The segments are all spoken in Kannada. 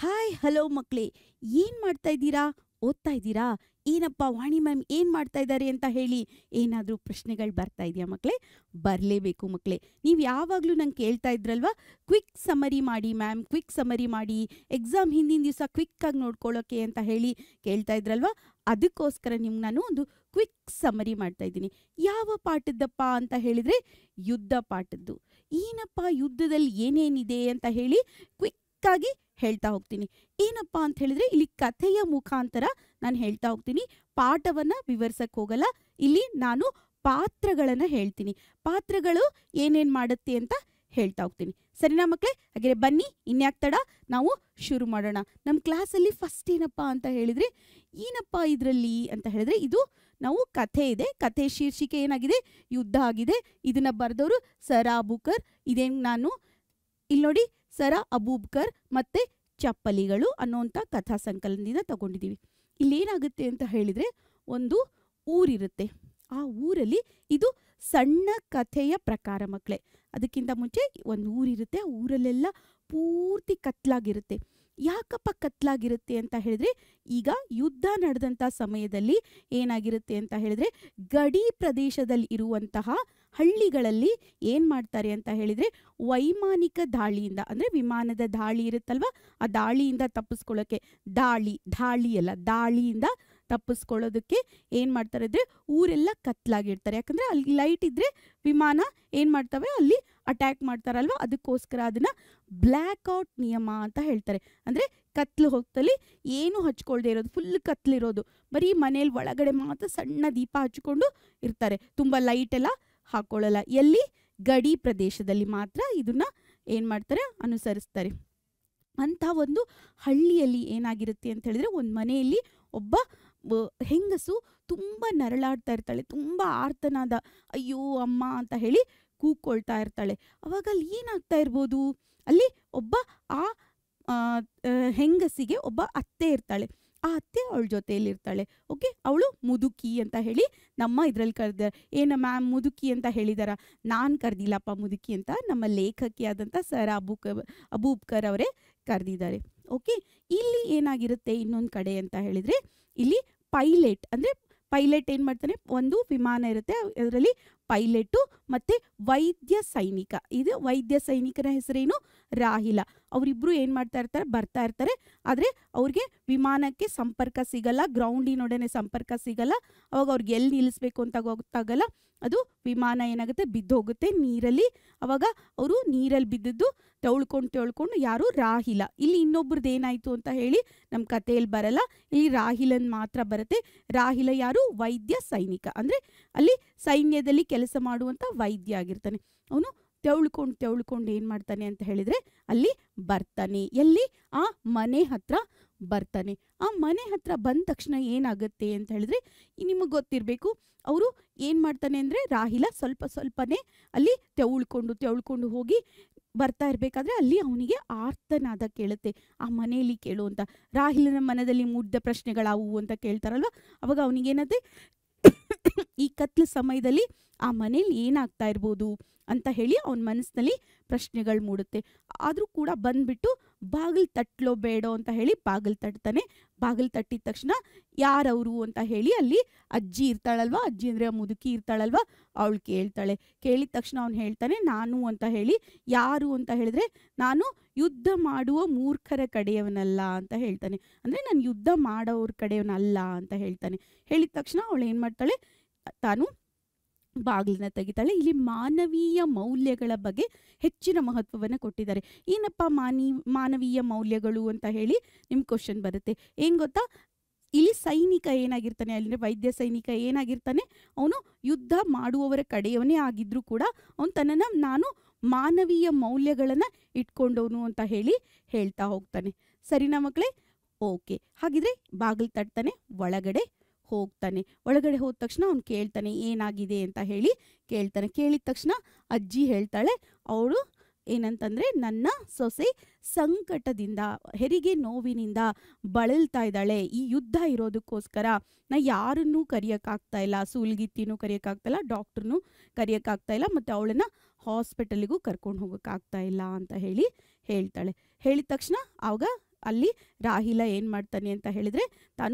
ಹಾಯ್ ಹಲೋ ಮಕ್ಕಳೇ, ಏನು ಮಾಡ್ತಾ ಇದ್ದೀರಾ? ಓದ್ತಾ ಇದ್ದೀರಾ? ಏನಪ್ಪ ವಾಣಿ ಮ್ಯಾಮ್ ಏನು ಮಾಡ್ತಾ ಇದ್ದಾರೆ ಅಂತ ಹೇಳಿ ಏನಾದರೂ ಪ್ರಶ್ನೆಗಳು ಬರ್ತಾ ಇದೆಯಾ ಮಕ್ಕಳೇ? ಬರಲೇಬೇಕು ಮಕ್ಕಳೇ. ನೀವು ಯಾವಾಗಲೂ ನಂಗೆ ಕೇಳ್ತಾ ಇದ್ರಲ್ವಾ, ಕ್ವಿಕ್ ಸಮರಿ ಮಾಡಿ ಮ್ಯಾಮ್, ಕ್ವಿಕ್ ಸಮರಿ ಮಾಡಿ, ಎಕ್ಸಾಮ್ ಹಿಂದಿನ ದಿವಸ ಕ್ವಿಕ್ಕಾಗಿ ನೋಡ್ಕೊಳ್ಳೋಕ್ಕೆ ಅಂತ ಹೇಳಿ ಕೇಳ್ತಾ ಇದ್ರಲ್ವಾ. ಅದಕ್ಕೋಸ್ಕರ ನಿಮ್ಗೆ ನಾನು ಒಂದು ಕ್ವಿಕ್ ಸಮರಿ ಮಾಡ್ತಾ ಇದ್ದೀನಿ. ಯಾವ ಪಾಠದ್ದಪ್ಪ ಅಂತ ಹೇಳಿದರೆ ಯುದ್ಧ ಪಾಠದ್ದು. ಏನಪ್ಪ ಯುದ್ಧದಲ್ಲಿ ಏನೇನಿದೆ ಅಂತ ಹೇಳಿ ಕ್ವಿಕ್ಕಾಗಿ ಹೇಳ್ತಾ ಹೋಗ್ತೀನಿ. ಏನಪ್ಪ ಅಂತ ಹೇಳಿದ್ರೆ ಇಲ್ಲಿ ಕಥೆಯ ಮುಖಾಂತರ ನಾನು ಹೇಳ್ತಾ ಹೋಗ್ತೀನಿ. ಪಾಠವನ್ನ ವಿವರಿಸಕ್ಕೆ ಹೋಗಲ್ಲ. ಇಲ್ಲಿ ನಾನು ಪಾತ್ರಗಳನ್ನ ಹೇಳ್ತೀನಿ. ಪಾತ್ರಗಳು ಏನೇನ್ ಮಾಡುತ್ತೆ ಅಂತ ಹೇಳ್ತಾ ಹೋಗ್ತೀನಿ. ಸರಿನಾ ಮಕ್ಕಳೇ? ಹಾಗೆ ಬನ್ನಿ, ಇನ್ಯಾಕ್ ತಡ, ನಾವು ಶುರು ಮಾಡೋಣ. ನಮ್ಮ ಕ್ಲಾಸಲ್ಲಿ ಫಸ್ಟ್ ಏನಪ್ಪ ಅಂತ ಹೇಳಿದ್ರೆ, ಏನಪ್ಪ ಇದರಲ್ಲಿ ಅಂತ ಹೇಳಿದ್ರೆ, ಇದು ನಾವು ಕಥೆ ಇದೆ. ಕಥೆ ಶೀರ್ಷಿಕೆ ಏನಾಗಿದೆ? ಯುದ್ಧ ಆಗಿದೆ. ಇದನ್ನ ಬರೆದವರು ಸರ್ ಅಬೂಬಕರ್. ಇದೇನು ನಾನು ಇಲ್ಲಿ ನೋಡಿ, ಸರ ಅಬೂಬಕರ್ ಮತ್ತೆ ಚಪ್ಪಲಿಗಳು ಅನ್ನೋಂಥ ಕಥಾ ಸಂಕಲನದಿಂದ ತಗೊಂಡಿದ್ದೀವಿ. ಇಲ್ಲೇನಾಗುತ್ತೆ ಅಂತ ಹೇಳಿದರೆ, ಒಂದು ಊರಿರುತ್ತೆ. ಆ ಊರಲ್ಲಿ ಇದು ಸಣ್ಣ ಕಥೆಯ ಪ್ರಕಾರ ಮಕ್ಕಳೇ. ಅದಕ್ಕಿಂತ ಮುಂಚೆ ಒಂದು ಊರಿರುತ್ತೆ. ಆ ಊರಲ್ಲೆಲ್ಲ ಪೂರ್ತಿ ಕತ್ಲಾಗಿರುತ್ತೆ. ಯಾಕಪ್ಪ ಕತ್ಲಾಗಿರುತ್ತೆ ಅಂತ ಹೇಳಿದ್ರೆ, ಈಗ ಯುದ್ಧ ನಡೆದಂಥ ಸಮಯದಲ್ಲಿ ಏನಾಗಿರುತ್ತೆ ಅಂತ ಹೇಳಿದ್ರೆ, ಗಡಿ ಪ್ರದೇಶದಲ್ಲಿ ಇರುವಂತಹ ಹಳ್ಳಿಗಳಲ್ಲಿ ಏನು ಮಾಡ್ತಾರೆ ಅಂತ ಹೇಳಿದರೆ, ವೈಮಾನಿಕ ದಾಳಿಯಿಂದ ಅಂದರೆ ವಿಮಾನದ ದಾಳಿ ಇರುತ್ತಲ್ವ, ಆ ದಾಳಿಯಿಂದ ತಪ್ಪಿಸ್ಕೊಳ್ಳೋಕ್ಕೆ, ದಾಳಿಯಿಂದ ತಪ್ಪಿಸ್ಕೊಳ್ಳೋದಕ್ಕೆ ಏನು ಮಾಡ್ತಾರೆ ಅಂದರೆ, ಊರೆಲ್ಲ ಕತ್ಲಾಗಿರ್ತಾರೆ. ಯಾಕಂದರೆ ಅಲ್ಲಿ ಲೈಟ್ ಇದ್ದರೆ ವಿಮಾನ ಏನು ಮಾಡ್ತವೆ, ಅಲ್ಲಿ ಅಟ್ಯಾಕ್ ಮಾಡ್ತಾರಲ್ವ. ಅದಕ್ಕೋಸ್ಕರ ಅದನ್ನು ಬ್ಲ್ಯಾಕ್ಔಟ್ ನಿಯಮ ಅಂತ ಹೇಳ್ತಾರೆ. ಅಂದರೆ ಕತ್ಲು ಹೊತ್ತಲ್ಲಿ ಏನು ಹಚ್ಕೊಳ್ದೇ ಇರೋದು, ಫುಲ್ ಕತ್ಲಿರೋದು. ಬರೀ ಮನೇಲಿ ಒಳಗಡೆ ಮಾತ್ರ ಸಣ್ಣ ದೀಪ ಹಚ್ಕೊಂಡು ಇರ್ತಾರೆ. ತುಂಬ ಲೈಟೆಲ್ಲ ಹಾಕೊಳ್ಳಲ್ಲ. ಎಲ್ಲಿ? ಗಡಿ ಪ್ರದೇಶದಲ್ಲಿ ಮಾತ್ರ ಇದನ್ನ ಏನು ಮಾಡ್ತಾರೆ, ಅನುಸರಿಸ್ತಾರೆ. ಅಂಥ ಒಂದು ಹಳ್ಳಿಯಲ್ಲಿ ಏನಾಗಿರುತ್ತೆ ಅಂತ ಹೇಳಿದ್ರೆ, ಒಂದು ಮನೆಯಲ್ಲಿ ಒಬ್ಬ ಹೆಂಗಸು ತುಂಬ ನರಳಾಡ್ತಾ ಇರ್ತಾಳೆ. ತುಂಬ ಆರ್ತನಾದ, ಅಯ್ಯೋ ಅಮ್ಮ ಅಂತ ಹೇಳಿ ಕೂಗ್ಕೊಳ್ತಾ ಇರ್ತಾಳೆ. ಅವಾಗ ಅಲ್ಲಿ ಏನಾಗ್ತಾ ಇರ್ಬೋದು, ಅಲ್ಲಿ ಒಬ್ಬ ಆ ಹೆಂಗಸಿಗೆ ಒಬ್ಬ ಅತ್ತೆ ಇರ್ತಾಳೆ. ಆ ಅತ್ತೆ ಅವಳ ಜೊತೆಯಲ್ಲಿ ಇರ್ತಾಳೆ. ಓಕೆ, ಅವಳು ಮುದುಕಿ ಅಂತ ಹೇಳಿ ನಮ್ಮ ಇದರಲ್ಲಿ ಕರೆದಾರೆ. ಏನು ಮ್ಯಾಮ್ ಮುದುಕಿ ಅಂತ ಹೇಳಿದಾರ? ನಾನು ಕರೆದಿಲ್ಲಪ್ಪ ಮುದುಕಿ ಅಂತ, ನಮ್ಮ ಲೇಖಕಿಯಾದಂಥ ಸರ್ ಅಬೂಬಕರ್ ಅವರೇ ಕರೆದಿದ್ದಾರೆ. ಓಕೆ, ಇಲ್ಲಿ ಏನಾಗಿರುತ್ತೆ ಇನ್ನೊಂದು ಕಡೆ ಅಂತ ಹೇಳಿದರೆ, ಇಲ್ಲಿ ಪೈಲಟ್ ಅಂದರೆ ಪೈಲಟ್ ಏನು ಮಾಡ್ತಾನೆ, ಒಂದು ವಿಮಾನ ಇರುತ್ತೆ, ಅದರಲ್ಲಿ ಪೈಲಟು ಮತ್ತು ವೈದ್ಯ ಸೈನಿಕ. ಇದು ವೈದ್ಯ ಸೈನಿಕನ ಹೆಸರೇನು? ರಾಹಿಲ. ಅವರಿಬ್ಬರು ಏನು ಬರ್ತಾ ಇರ್ತಾರೆ. ಆದರೆ ಅವ್ರಿಗೆ ವಿಮಾನಕ್ಕೆ ಸಂಪರ್ಕ ಸಿಗಲ್ಲ, ಗ್ರೌಂಡಿನೊಡನೆ ಸಂಪರ್ಕ ಸಿಗಲ್ಲ. ಅವಾಗ ಅವ್ರಿಗೆ ಎಲ್ಲಿ ನಿಲ್ಲಿಸ್ಬೇಕು ಅಂತ ಗೊತ್ತಾಗಲ್ಲ. ಅದು ವಿಮಾನ ಏನಾಗುತ್ತೆ, ಬಿದ್ದೋಗುತ್ತೆ ನೀರಲ್ಲಿ. ಅವಾಗ ಅವರು ನೀರಲ್ಲಿ ಬಿದ್ದಿದ್ದು ತೆವಳ್ಕೊಂಡು ಯಾರು? ರಾಹಿಲ. ಇಲ್ಲಿ ಇನ್ನೊಬ್ರದ್ದು ಏನಾಯಿತು ಅಂತ ಹೇಳಿ ನಮ್ಮ ಕಥೆಯಲ್ಲಿ ಬರಲ್ಲ. ಇಲ್ಲಿ ರಾಹಿಲನ್ ಮಾತ್ರ ಬರುತ್ತೆ. ರಾಹಿಲ ಯಾರು? ವೈದ್ಯ ಸೈನಿಕ. ಅಂದರೆ ಅಲ್ಲಿ ಸೈನ್ಯದಲ್ಲಿ ಕೆಲಸ ಮಾಡುವಂಥ ವೈದ್ಯ ಆಗಿರ್ತಾನೆ. ಅವನು ತೆವಳ್ಕೊಂಡು ಏನು ಮಾಡ್ತಾನೆ ಅಂತ ಹೇಳಿದರೆ, ಅಲ್ಲಿ ಬರ್ತಾನೆ. ಎಲ್ಲಿ? ಆ ಮನೆ ಹತ್ರ ಬರ್ತಾನೆ. ಆ ಮನೆ ಹತ್ರ ಬಂದ ತಕ್ಷಣ ಏನಾಗುತ್ತೆ ಅಂತ ಹೇಳಿದ್ರೆ, ನಿಮಗೆ ಗೊತ್ತಿರಬೇಕು, ಅವರು ಏನು ಮಾಡ್ತಾನೆ ಅಂದರೆ, ರಾಹಿಲ ಸ್ವಲ್ಪನೇ ಅಲ್ಲಿ ತೆವಳ್ಕೊಂಡು ಹೋಗಿ ಬರ್ತಾ ಇರಬೇಕಾದ್ರೆ ಅಲ್ಲಿ ಅವನಿಗೆ ಆರ್ತನಾದ ಕೇಳುತ್ತೆ. ಆ ಮನೆಯಲ್ಲಿ ಕೇಳುವಂಥ ರಾಹಿಲನ ಮನದಲ್ಲಿ ಮೂಡಿದ ಪ್ರಶ್ನೆಗಳಾವು ಅಂತ ಕೇಳ್ತಾರಲ್ವ. ಅವಾಗ ಅವನಿಗೇನತ್ತೆ, ಈ ಕತ್ಲು ಸಮಯದಲ್ಲಿ ಆ ಮನೇಲಿ ಏನಾಗ್ತಾ ಇರ್ಬೋದು ಅಂತ ಹೇಳಿ ಅವನ ಮನಸ್ಸಿನಲ್ಲಿ ಪ್ರಶ್ನೆಗಳು ಮೂಡುತ್ತೆ. ಆದರೂ ಕೂಡ ಬಂದ್ಬಿಟ್ಟು ಬಾಗಿಲು ತಟ್ಟಲೋ ಬೇಡೋ ಅಂತ ಹೇಳಿ ಬಾಗಿಲು ತಟ್ತಾನೆ. ಬಾಗಿಲು ತಟ್ಟಿದ ತಕ್ಷಣ ಯಾರವರು ಅಂತ ಹೇಳಿ ಅಲ್ಲಿ ಅಜ್ಜಿ ಇರ್ತಾಳಲ್ವ, ಅಜ್ಜಿ ಅಂದರೆ ಮುದುಕಿ ಇರ್ತಾಳಲ್ವ, ಅವಳು ಕೇಳ್ತಾಳೆ. ಕೇಳಿದ ತಕ್ಷಣ ಅವನು ಹೇಳ್ತಾನೆ, ನಾನು ಅಂತ ಹೇಳಿ. ಯಾರು ಅಂತ ಹೇಳಿದ್ರೆ, ನಾನು ಯುದ್ಧ ಮಾಡುವ ಮೂರ್ಖರ ಕಡೆಯವನಲ್ಲ ಅಂತ ಹೇಳ್ತಾನೆ. ಅಂದರೆ ನಾನು ಯುದ್ಧ ಮಾಡೋವ್ರ ಕಡೆಯವನಲ್ಲ ಅಂತ ಹೇಳ್ತಾನೆ. ಹೇಳಿದ ತಕ್ಷಣ ಅವಳು ಏನು ಮಾಡ್ತಾಳೆ, ತಾನು ಬಾಗಿಲನ್ನ ತೆಗಿತಾಳೆ. ಇಲ್ಲಿ ಮಾನವೀಯ ಮೌಲ್ಯಗಳ ಬಗ್ಗೆ ಹೆಚ್ಚಿನ ಮಹತ್ವವನ್ನು ಕೊಟ್ಟಿದ್ದಾರೆ. ಏನಪ್ಪ ಮಾನವೀಯ ಮೌಲ್ಯಗಳು ಅಂತ ಹೇಳಿ ನಿಮ್ಮ ಕ್ವಶನ್ ಬರುತ್ತೆ. ಏನು ಗೊತ್ತಾ, ಇಲ್ಲಿ ಸೈನಿಕ ಏನಾಗಿರ್ತಾನೆ, ಅಲ್ಲಿ ವೈದ್ಯ ಸೈನಿಕ ಏನಾಗಿರ್ತಾನೆ, ಅವನು ಯುದ್ಧ ಮಾಡುವವರ ಕಡೆಯವನೇ ಆಗಿದ್ರೂ ಕೂಡ ಅವನು ತನ್ನನ್ನು ನಾನು ಮಾನವೀಯ ಮೌಲ್ಯಗಳನ್ನು ಇಟ್ಕೊಂಡವನು ಅಂತ ಹೇಳಿ ಹೇಳ್ತಾ ಹೋಗ್ತಾನೆ. ಸರಿನಾ ಮಕ್ಕಳೇ? ಓಕೆ, ಹಾಗಿದ್ರೆ ಬಾಗಿಲು ತಟ್ತಾನೆ, ಒಳಗಡೆ ಹೋಗ್ತಾನೆ. ಒಳಗಡೆ ಹೋದ ತಕ್ಷಣ ಅವ್ನು ಕೇಳ್ತಾನೆ, ಏನಾಗಿದೆ ಅಂತ ಹೇಳಿ ಕೇಳ್ತಾನೆ. ಕೇಳಿದ ತಕ್ಷಣ ಅಜ್ಜಿ ಹೇಳ್ತಾಳೆ, ಅವಳು ಏನಂತಂದರೆ, ನನ್ನ ಸೊಸೆ ಸಂಕಟದಿಂದ, ಹೆರಿಗೆ ನೋವಿನಿಂದ ಬಳಲ್ತಾ ಇದ್ದಾಳೆ. ಈ ಯುದ್ಧ ಇರೋದಕ್ಕೋಸ್ಕರ ನಾ ಯಾರನ್ನೂ ಕರೆಯೋಕ್ಕಾಗ್ತಾ ಇಲ್ಲ, ಸೂಲ್ಗಿತ್ತಿನೂ ಕರೆಯೋಕ್ಕಾಗ್ತಾ ಇಲ್ಲ, ಡಾಕ್ಟ್ರನ್ನೂ ಕರೆಯೋಕ್ಕಾಗ್ತಾ ಇಲ್ಲ, ಮತ್ತು ಅವಳನ್ನು ಹಾಸ್ಪಿಟಲಿಗೂ ಕರ್ಕೊಂಡು ಹೋಗೋಕ್ಕಾಗ್ತಾ ಇಲ್ಲ ಅಂತ ಹೇಳಿ ಹೇಳ್ತಾಳೆ. ಹೇಳಿದ ತಕ್ಷಣ ಆವಾಗ ಅಲ್ಲಿ ರಾಹಿಲ ಏನು ಮಾಡ್ತಾನೆ ಅಂತ ಹೇಳಿದರೆ,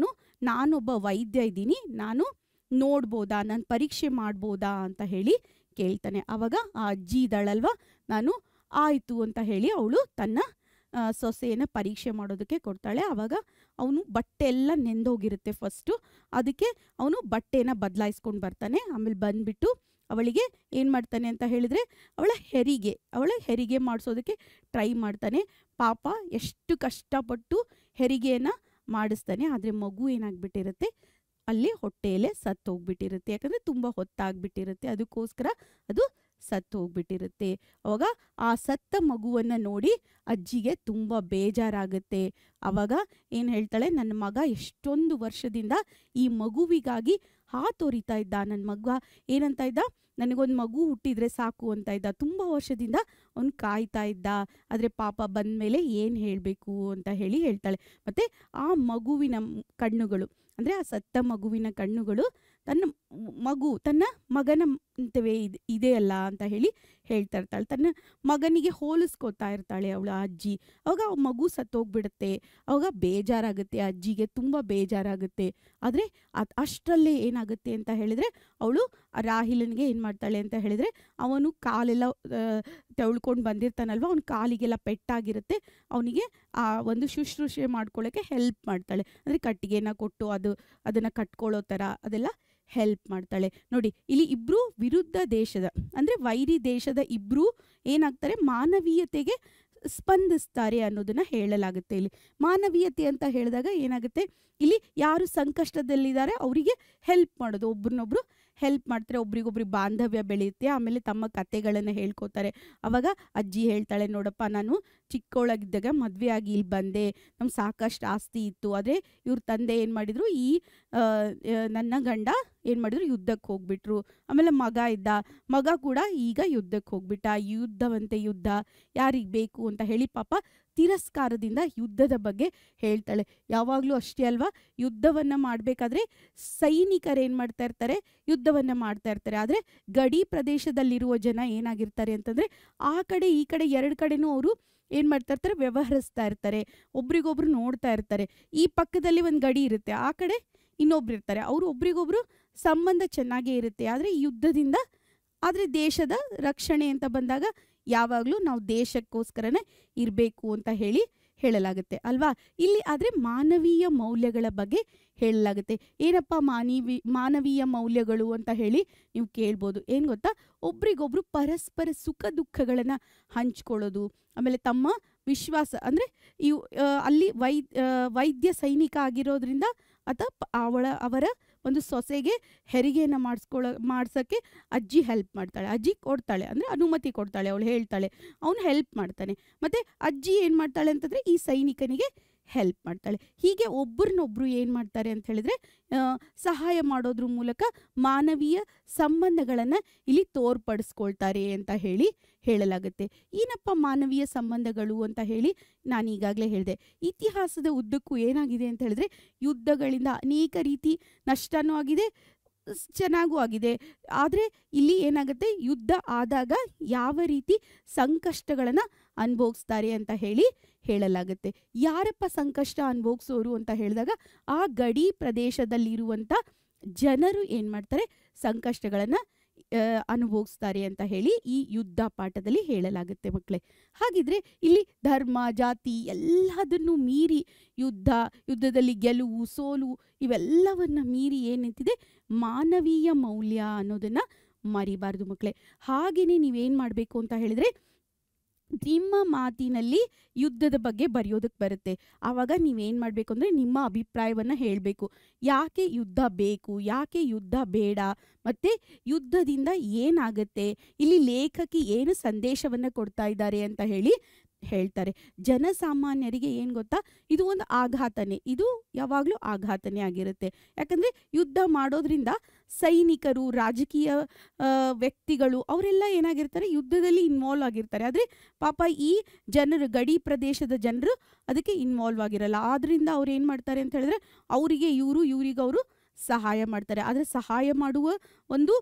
ನಾನೊಬ್ಬ ವೈದ್ಯ ಇದ್ದೀನಿ, ನಾನು ನೋಡ್ಬೋದಾ, ನಾನು ಪರೀಕ್ಷೆ ಮಾಡ್ಬೋದಾ ಅಂತ ಹೇಳಿ ಕೇಳ್ತಾನೆ. ಆವಾಗ ಆ ಅಜ್ಜಿ ಇದ್ದಾಳಲ್ವ, ನಾನು ಆಯಿತು ಅಂತ ಹೇಳಿ ಅವಳು ತನ್ನ ಸೊಸೆಯನ್ನು ಪರೀಕ್ಷೆ ಮಾಡೋದಕ್ಕೆ ಕೊಡ್ತಾಳೆ. ಆವಾಗ ಅವನು ಬಟ್ಟೆ ಎಲ್ಲ ನೆಂದೋಗಿರುತ್ತೆ ಫಸ್ಟು, ಅದಕ್ಕೆ ಅವನು ಬಟ್ಟೆನ ಬದಲಾಯಿಸ್ಕೊಂಡು ಬರ್ತಾನೆ. ಆಮೇಲೆ ಬಂದುಬಿಟ್ಟು ಅವಳಿಗೆ ಏನು ಮಾಡ್ತಾನೆ ಅಂತ ಹೇಳಿದರೆ, ಅವಳ ಹೆರಿಗೆ ಮಾಡಿಸೋದಕ್ಕೆ ಟ್ರೈ ಮಾಡ್ತಾನೆ. ಪಾಪ ಎಷ್ಟು ಕಷ್ಟಪಟ್ಟು ಹೆರಿಗೆಯನ್ನು ಮಾಡಿಸ್ತಾನೆ, ಆದರೆ ಮಗು ಏನಾಗ್ಬಿಟ್ಟಿರುತ್ತೆ, ಅಲ್ಲಿ ಹೊಟ್ಟೆಯಲ್ಲೇ ಸತ್ತು ಹೋಗ್ಬಿಟ್ಟಿರುತ್ತೆ. ಯಾಕಂದರೆ ತುಂಬ ಹೊತ್ತಾಗ್ಬಿಟ್ಟಿರುತ್ತೆ, ಅದಕ್ಕೋಸ್ಕರ ಅದು ಸತ್ತು ಹೋಗ್ಬಿಟ್ಟಿರುತ್ತೆ. ಅವಾಗ ಆ ಸತ್ತ ಮಗುವನ್ನು ನೋಡಿ ಅಜ್ಜಿಗೆ ತುಂಬ ಬೇಜಾರಾಗುತ್ತೆ. ಆವಾಗ ಏನು ಹೇಳ್ತಾಳೆ, ನನ್ನ ಮಗ ಎಷ್ಟೊಂದು ವರ್ಷದಿಂದ ಈ ಮಗುವಿಗಾಗಿ ಹಾತೊರಿತಾ ಇದ್ದ, ನನ್ನ ಮಗ ಏನಂತ ಇದ್ದ, ನನಗೊಂದು ಮಗು ಹುಟ್ಟಿದರೆ ಸಾಕು ಅಂತ ಇದ್ದ, ತುಂಬ ವರ್ಷದಿಂದ ಅವ್ನು ಕಾಯ್ತಾ ಇದ್ದ, ಆದರೆ ಪಾಪ ಬಂದ ಮೇಲೆ ಏನು ಹೇಳಬೇಕು ಅಂತ ಹೇಳಿ ಹೇಳ್ತಾಳೆ. ಮತ್ತು ಆ ಮಗುವಿನ ಕಣ್ಣುಗಳು, ಅಂದರೆ ಆ ಸತ್ತ ಮಗುವಿನ ಕಣ್ಣುಗಳು ತನ್ನ ಮಗನ ಇದೆಯಲ್ಲ ಅಂತ ಹೇಳಿ ಹೇಳ್ತಾ ಇರ್ತಾಳೆ. ತನ್ನ ಮಗನಿಗೆ ಹೋಲಿಸ್ಕೊತಾ ಇರ್ತಾಳೆ ಅವಳು ಅಜ್ಜಿ. ಅವಾಗ ಆ ಮಗು ಸತ್ತೋಗ್ಬಿಡುತ್ತೆ. ಅವಾಗ ಬೇಜಾರಾಗುತ್ತೆ, ಅಜ್ಜಿಗೆ ತುಂಬ ಬೇಜಾರಾಗುತ್ತೆ. ಆದರೆ ಅಷ್ಟರಲ್ಲೇ ಏನಾಗುತ್ತೆ ಅಂತ ಹೇಳಿದರೆ, ಅವಳು ರಾಹಿಲನಿಗೆ ಏನು ಮಾಡ್ತಾಳೆ ಅಂತ ಹೇಳಿದರೆ, ಅವನು ಕಾಲೆಲ್ಲ ತೆವಳ್ಕೊಂಡು ಬಂದಿರ್ತಾನಲ್ವ, ಅವನ ಕಾಲಿಗೆಲ್ಲ ಪೆಟ್ಟಾಗಿರುತ್ತೆ, ಅವನಿಗೆ ಆ ಒಂದು ಶುಶ್ರೂಷೆ ಮಾಡ್ಕೊಳ್ಳೋಕ್ಕೆ ಹೆಲ್ಪ್ ಮಾಡ್ತಾಳೆ. ಅಂದರೆ ಕಟ್ಟಿಗೆನ ಕೊಟ್ಟು ಅದನ್ನು ಕಟ್ಕೊಳ್ಳೋ ಥರ ಅದೆಲ್ಲ ಹೆಲ್ಪ್ ಮಾಡ್ತಾಳೆ. ನೋಡಿ, ಇಲ್ಲಿ ಇಬ್ಬರು ವಿರುದ್ಧ ದೇಶದ, ಅಂದರೆ ವೈರಿ ದೇಶದ ಇಬ್ಬರು ಏನಾಗ್ತಾರೆ, ಮಾನವೀಯತೆಗೆ ಸ್ಪಂದಿಸ್ತಾರೆ ಅನ್ನೋದನ್ನ ಹೇಳಲಾಗುತ್ತೆ. ಇಲ್ಲಿ ಮಾನವೀಯತೆ ಅಂತ ಹೇಳಿದಾಗ ಏನಾಗುತ್ತೆ, ಇಲ್ಲಿ ಯಾರು ಸಂಕಷ್ಟದಲ್ಲಿದ್ದಾರೆ ಅವರಿಗೆ ಹೆಲ್ಪ್ ಮಾಡೋದು, ಒಬ್ರನ್ನೊಬ್ರು ಹೆಲ್ಪ್ ಮಾಡ್ತಾರೆ, ಒಬ್ರಿಗೊಬ್ರಿಗೆ ಬಾಂಧವ್ಯ ಬೆಳೆಯುತ್ತೆ. ಆಮೇಲೆ ತಮ್ಮ ಕತೆಗಳನ್ನು ಹೇಳ್ಕೊತಾರೆ. ಅವಾಗ ಅಜ್ಜಿ ಹೇಳ್ತಾಳೆ, ನೋಡಪ್ಪ, ನಾನು ಚಿಕ್ಕವಳಾಗಿದ್ದಾಗ ಮದುವೆ ಆಗಿ ಇಲ್ಲಿ ಬಂದೆ, ನಮ್ಗೆ ಸಾಕಷ್ಟು ಆಸ್ತಿ ಇತ್ತು, ಆದರೆ ಇವ್ರ ತಂದೆ ಏನು ಮಾಡಿದರು, ನನ್ನ ಗಂಡ ಏನು ಮಾಡಿದ್ರು, ಯುದ್ಧಕ್ಕೆ ಹೋಗ್ಬಿಟ್ರು. ಆಮೇಲೆ ಮಗ ಕೂಡ ಈಗ ಯುದ್ಧಕ್ಕೆ ಹೋಗ್ಬಿಟ್ಟ. ಯುದ್ಧವಂತೆ ಯುದ್ಧ ಯಾರಿಗೆ ಬೇಕು ಅಂತ ಹೇಳಿ ಪಾಪ ತಿರಸ್ಕಾರದಿಂದ ಯುದ್ಧದ ಬಗ್ಗೆ ಹೇಳ್ತಾಳೆ. ಯಾವಾಗಲೂ ಅಷ್ಟೇ ಅಲ್ವಾ, ಯುದ್ಧವನ್ನು ಮಾಡಬೇಕಾದ್ರೆ ಸೈನಿಕರು ಏನು ಮಾಡ್ತಾ ಇರ್ತಾರೆ, ಯುದ್ಧವನ್ನು ಮಾಡ್ತಾ ಇರ್ತಾರೆ. ಆದರೆ ಗಡಿ ಪ್ರದೇಶದಲ್ಲಿರುವ ಜನ ಏನಾಗಿರ್ತಾರೆ ಅಂತಂದರೆ, ಆ ಕಡೆ ಈ ಕಡೆ ಎರಡು ಕಡೆನೂ ಅವರು ಏನು ಮಾಡ್ತಾ ಇರ್ತಾರೆ, ವ್ಯವಹರಿಸ್ತಾ ಇರ್ತಾರೆ, ಒಬ್ರಿಗೊಬ್ರು ನೋಡ್ತಾ ಇರ್ತಾರೆ. ಈ ಪಕ್ಕದಲ್ಲಿ ಒಂದು ಗಡಿ ಇರುತ್ತೆ, ಆ ಕಡೆ ಇನ್ನೊಬ್ರು ಇರ್ತಾರೆ, ಅವರು ಒಬ್ರಿಗೊಬ್ರು ಸಂಬಂಧ ಚೆನ್ನಾಗೇ ಇರುತ್ತೆ. ಆದರೆ ಯುದ್ಧದಿಂದ, ಆದರೆ ದೇಶದ ರಕ್ಷಣೆ ಅಂತ ಬಂದಾಗ ಯಾವಾಗಲೂ ನಾವು ದೇಶಕ್ಕೋಸ್ಕರನೇ ಇರಬೇಕು ಅಂತ ಹೇಳಲಾಗುತ್ತೆ ಅಲ್ವಾ. ಇಲ್ಲಿ ಆದರೆ ಮಾನವೀಯ ಮೌಲ್ಯಗಳ ಬಗ್ಗೆ ಹೇಳಲಾಗುತ್ತೆ. ಏನಪ್ಪ ಮಾನವೀಯ ಮೌಲ್ಯಗಳು ಅಂತ ಹೇಳಿ ನೀವು ಕೇಳ್ಬೋದು. ಏನು ಗೊತ್ತಾ, ಒಬ್ರಿಗೊಬ್ರು ಪರಸ್ಪರ ಸುಖ ದುಃಖಗಳನ್ನು ಹಂಚ್ಕೊಳ್ಳೋದು, ಆಮೇಲೆ ತಮ್ಮ ವಿಶ್ವಾಸ, ಅಂದರೆ ಅಲ್ಲಿ ವೈದ್ಯ ಸೈನಿಕ ಆಗಿರೋದ್ರಿಂದ ಅವರ ಒಂದು ಸೊಸೆಗೆ ಹೆರಿಗೆಯನ್ನು ಮಾಡ್ಸೋಕ್ಕೆ ಅಜ್ಜಿ ಹೆಲ್ಪ್ ಮಾಡ್ತಾಳೆ, ಅಜ್ಜಿ ಕೊಡ್ತಾಳೆ, ಅಂದರೆ ಅನುಮತಿ ಕೊಡ್ತಾಳೆ, ಅವಳು ಹೇಳ್ತಾಳೆ, ಅವನು ಹೆಲ್ಪ್ ಮಾಡ್ತಾನೆ. ಮತ್ತು ಅಜ್ಜಿ ಏನು ಮಾಡ್ತಾಳೆ ಅಂತಂದರೆ ಈ ಸೈನಿಕನಿಗೆ ಹೆಲ್ಪ್ ಮಾಡ್ತಾಳೆ. ಹೀಗೆ ಒಬ್ಬರನ್ನೊಬ್ಬರು ಏನು ಮಾಡ್ತಾರೆ ಅಂತ ಹೇಳಿದರೆ, ಸಹಾಯ ಮಾಡೋದ್ರ ಮೂಲಕ ಮಾನವೀಯ ಸಂಬಂಧಗಳನ್ನು ಇಲ್ಲಿ ತೋರ್ಪಡಿಸ್ಕೊಳ್ತಾರೆ ಅಂತ ಹೇಳಲಾಗುತ್ತೆ. ಏನಪ್ಪ ಮಾನವೀಯ ಸಂಬಂಧಗಳು ಅಂತ ಹೇಳಿ ನಾನು ಈಗಾಗಲೇ ಹೇಳಿದೆ. ಇತಿಹಾಸದ ಉದ್ದಕ್ಕೂ ಏನಾಗಿದೆ ಅಂತ ಹೇಳಿದ್ರೆ, ಯುದ್ಧಗಳಿಂದ ಅನೇಕ ರೀತಿ ನಷ್ಟನೂ ಆಗಿದೆ, ಚೆನ್ನಾಗೂ ಆಗಿದೆ. ಆದರೆ ಇಲ್ಲಿ ಏನಾಗುತ್ತೆ, ಯುದ್ಧ ಆದಾಗ ಯಾವ ರೀತಿ ಸಂಕಷ್ಟಗಳನ್ನು ಅನುಭವಿಸ್ತಾರೆ ಅಂತ ಹೇಳಲಾಗುತ್ತೆ. ಯಾರಪ್ಪ ಸಂಕಷ್ಟ ಅನುಭವಿಸೋರು ಅಂತ ಹೇಳಿದಾಗ, ಆ ಗಡಿ ಪ್ರದೇಶದಲ್ಲಿರುವಂಥ ಜನರು ಏನು ಮಾಡ್ತಾರೆ, ಸಂಕಷ್ಟಗಳನ್ನು ಅನುಭವಿಸ್ತಾರೆ ಅಂತ ಹೇಳಿ ಈ ಯುದ್ಧ ಪಾಠದಲ್ಲಿ ಹೇಳಲಾಗುತ್ತೆ ಮಕ್ಕಳೇ. ಹಾಗಿದ್ರೆ ಇಲ್ಲಿ ಧರ್ಮ ಜಾತಿ ಎಲ್ಲದನ್ನು ಮೀರಿ ಯುದ್ಧದಲ್ಲಿ ಗೆಲುವು ಸೋಲು ಇವೆಲ್ಲವನ್ನ ಮೀರಿ ಏನಿಂತಿದೆ, ಮಾನವೀಯ ಮೌಲ್ಯ ಅನ್ನೋದನ್ನ ಮರಿಬಾರ್ದು ಮಕ್ಕಳೇ. ಹಾಗೆಯೇ ನೀವೇನು ಮಾಡಬೇಕು ಅಂತ ಹೇಳಿದ್ರೆ, ನಿಮ್ಮ ಮಾತಿನಲ್ಲಿ ಯುದ್ಧದ ಬಗ್ಗೆ ಬರೆಯೋದಕ್ಕೆ ಬರುತ್ತೆ. ಆವಾಗ ನೀವೇನು ಮಾಡಬೇಕು ಅಂದರೆ, ನಿಮ್ಮ ಅಭಿಪ್ರಾಯವನ್ನು ಹೇಳಬೇಕು. ಯಾಕೆ ಯುದ್ಧ ಬೇಕು, ಯಾಕೆ ಯುದ್ಧ ಬೇಡ, ಮತ್ತು ಯುದ್ಧದಿಂದ ಏನಾಗುತ್ತೆ, ಇಲ್ಲಿ ಲೇಖಕಿ ಏನು ಸಂದೇಶವನ್ನು ಕೊಡ್ತಾ ಇದ್ದಾರೆ ಅಂತ ಹೇಳ್ತಾರೆ. ಜನಸಾಮಾನ್ಯರಿಗೆ ಏನು ಗೊತ್ತಾ, ಇದು ಒಂದು ಆಘಾತನೇ, ಇದು ಯಾವಾಗಲೂ ಆಘಾತನೇ ಆಗಿರುತ್ತೆ. ಯಾಕಂದರೆ ಯುದ್ಧ ಮಾಡೋದ್ರಿಂದ ಸೈನಿಕರು, ರಾಜಕೀಯ ವ್ಯಕ್ತಿಗಳು ಅವರೆಲ್ಲ ಏನಾಗಿರ್ತಾರೆ, ಯುದ್ಧದಲ್ಲಿ ಇನ್ವಾಲ್ವ್ ಆಗಿರ್ತಾರೆ. ಆದರೆ ಪಾಪ ಈ ಜನರು, ಗಡಿ ಪ್ರದೇಶದ ಜನರು ಅದಕ್ಕೆ ಇನ್ವಾಲ್ವ್ ಆಗಿರಲ್ಲ. ಆದ್ದರಿಂದ ಅವ್ರು ಏನು ಮಾಡ್ತಾರೆ ಅಂತ ಹೇಳಿದ್ರೆ, ಅವರಿಗೆ ಇವ್ರಿಗೆ ಸಹಾಯ ಮಾಡ್ತಾರೆ. ಆದರೆ ಸಹಾಯ ಮಾಡುವ ಒಂದು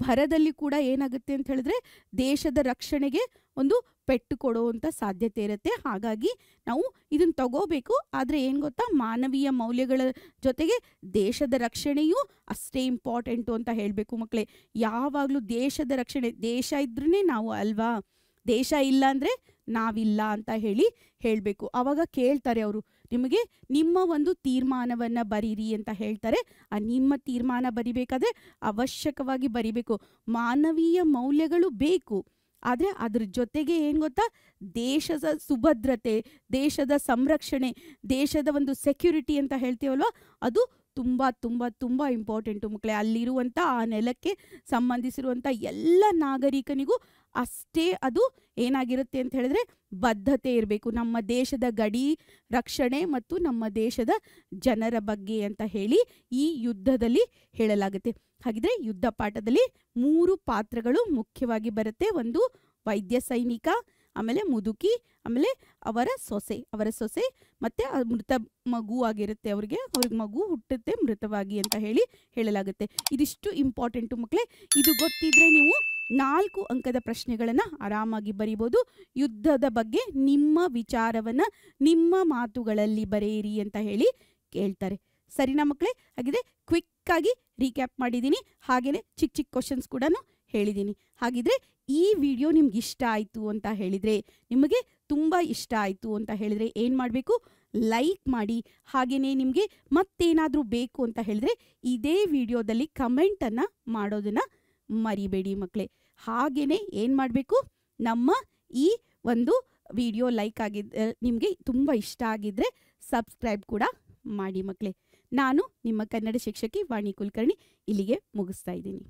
ಭರದಲ್ಲಿ ಕೂಡ ಏನಾಗುತ್ತೆ ಅಂತ ಹೇಳಿದ್ರೆ, ದೇಶದ ರಕ್ಷಣೆಗೆ ಒಂದು ಪೆಟ್ಟು ಕೊಡುವಂಥ ಸಾಧ್ಯತೆ ಇರುತ್ತೆ. ಹಾಗಾಗಿ ನಾವು ಇದನ್ನು ತಗೋಬೇಕು. ಆದರೆ ಏನು ಗೊತ್ತಾ, ಮಾನವೀಯ ಮೌಲ್ಯಗಳ ಜೊತೆಗೆ ದೇಶದ ರಕ್ಷಣೆಯೂ ಅಷ್ಟೇ ಇಂಪಾರ್ಟೆಂಟು ಅಂತ ಹೇಳಬೇಕು ಮಕ್ಕಳೇ. ಯಾವಾಗಲೂ ದೇಶದ ರಕ್ಷಣೆ, ದೇಶ ಇದ್ರೇ ನಾವು ಅಲ್ವಾ, ದೇಶ ಇಲ್ಲ ಅಂದರೆ ನಾವಿಲ್ಲ ಅಂತ ಹೇಳಬೇಕು. ಆವಾಗ ಕೇಳ್ತಾರೆ ಅವರು, ನಿಮಗೆ ನಿಮ್ಮ ಒಂದು ತೀರ್ಮಾನವನ್ನು ಬರೀರಿ ಅಂತ ಹೇಳ್ತಾರೆ. ಆ ನಿಮ್ಮ ತೀರ್ಮಾನ ಬರಿಬೇಕಾದ್ರೆ ಅವಶ್ಯಕವಾಗಿ ಬರಿಬೇಕು. ಮಾನವೀಯ ಮೌಲ್ಯಗಳು ಬೇಕು, ಆದರೆ ಅದ್ರ ಜೊತೆಗೆ ಏನು ಗೊತ್ತಾ, ದೇಶದ ಸುಭದ್ರತೆ, ದೇಶದ ಸಂರಕ್ಷಣೆ, ದೇಶದ ಒಂದು ಸೆಕ್ಯೂರಿಟಿ ಅಂತ ಹೇಳ್ತೀವಲ್ವ, ಅದು ತುಂಬ ತುಂಬ ತುಂಬ ಇಂಪಾರ್ಟೆಂಟು ಮಕ್ಕಳೇ. ಅಲ್ಲಿರುವಂಥ ಆ ನೆಲಕ್ಕೆ ಸಂಬಂಧಿಸಿರುವಂಥ ಎಲ್ಲ ನಾಗರಿಕನಿಗೂ ಅಷ್ಟೇ ಅದು ಏನಾಗಿರುತ್ತೆ ಅಂತ ಹೇಳಿದ್ರೆ ಬದ್ಧತೆ ಇರಬೇಕು. ನಮ್ಮ ದೇಶದ ಗಡಿ ರಕ್ಷಣೆ ಮತ್ತು ನಮ್ಮ ದೇಶದ ಜನರ ಬಗ್ಗೆ ಅಂತ ಹೇಳಿ ಈ ಯುದ್ಧದಲ್ಲಿ ಹೇಳಲಾಗುತ್ತೆ. ಹಾಗಿದ್ರೆ ಯುದ್ಧ ಪಾಠದಲ್ಲಿ 3 ಪಾತ್ರಗಳು ಮುಖ್ಯವಾಗಿ ಬರುತ್ತೆ. ಒಂದು ವೈದ್ಯ ಸೈನಿಕ, ಆಮೇಲೆ ಮುದುಕಿ, ಆಮೇಲೆ ಅವರ ಸೊಸೆ ಮತ್ತು ಮೃತ ಮಗು ಆಗಿರುತ್ತೆ. ಅವ್ರಿಗೆ ಮಗು ಹುಟ್ಟುತ್ತೆ ಮೃತವಾಗಿ ಅಂತ ಹೇಳಲಾಗುತ್ತೆ. ಇದಿಷ್ಟು ಇಂಪಾರ್ಟೆಂಟು ಮಕ್ಕಳೇ. ಇದು ಗೊತ್ತಿದ್ರೆ ನೀವು 4 ಅಂಕದ ಪ್ರಶ್ನೆಗಳನ್ನು ಆರಾಮಾಗಿ ಬರಿಬೋದು. ಯುದ್ಧದ ಬಗ್ಗೆ ನಿಮ್ಮ ವಿಚಾರವನ್ನು ನಿಮ್ಮ ಮಾತುಗಳಲ್ಲಿ ಬರೆಯಿರಿ ಅಂತ ಕೇಳ್ತಾರೆ. ಸರಿನಾ ಮಕ್ಕಳೇ? ಹಾಗಿದ್ರೆ ಕ್ವಿಕ್ಕಾಗಿ ರೀಕ್ಯಾಪ್ ಮಾಡಿದ್ದೀನಿ, ಹಾಗೆಯೇ ಚಿಕ್ಕ ಚಿಕ್ಕ ಕ್ವಶನ್ಸ್ ಕೂಡ ಹೇಳಿದ್ದೀನಿ. ಹಾಗಿದ್ರೆ ಈ ವಿಡಿಯೋ ನಿಮ್ಗೆ ಇಷ್ಟ ಆಯಿತು ಅಂತ ಹೇಳಿದರೆ, ನಿಮಗೆ ತುಂಬ ಇಷ್ಟ ಆಯಿತು ಅಂತ ಹೇಳಿದರೆ ಏನು ಮಾಡಬೇಕು? ಲೈಕ್ ಮಾಡಿ. ಹಾಗೆಯೇ ನಿಮಗೆ ಮತ್ತೇನಾದರೂ ಬೇಕು ಅಂತ ಹೇಳಿದ್ರೆ ಇದೇ ವಿಡಿಯೋದಲ್ಲಿ ಕಮೆಂಟನ್ನು ಮಾಡೋದನ್ನು ಮರಿಬೇಡಿ ಮಕ್ಕಳೇ. ಹಾಗೆಯೇ ಏನು ಮಾಡಬೇಕು? ನಮ್ಮ ಈ ಒಂದು ವಿಡಿಯೋ ಲೈಕ್ ಆಗಿದ್ದರೆ, ನಿಮಗೆ ತುಂಬ ಇಷ್ಟ ಆಗಿದ್ದರೆ ಸಬ್ಸ್ಕ್ರೈಬ್ ಕೂಡ ಮಾಡಿ ಮಕ್ಕಳೇ. ನಾನು ನಿಮ್ಮ ಕನ್ನಡ ಶಿಕ್ಷಕಿ ವಾಣಿ ಕುಲಕರ್ಣಿ ಇಲ್ಲಿಗೆ ಮುಗಿಸ್ತಾ ಇದ್ದೀನಿ.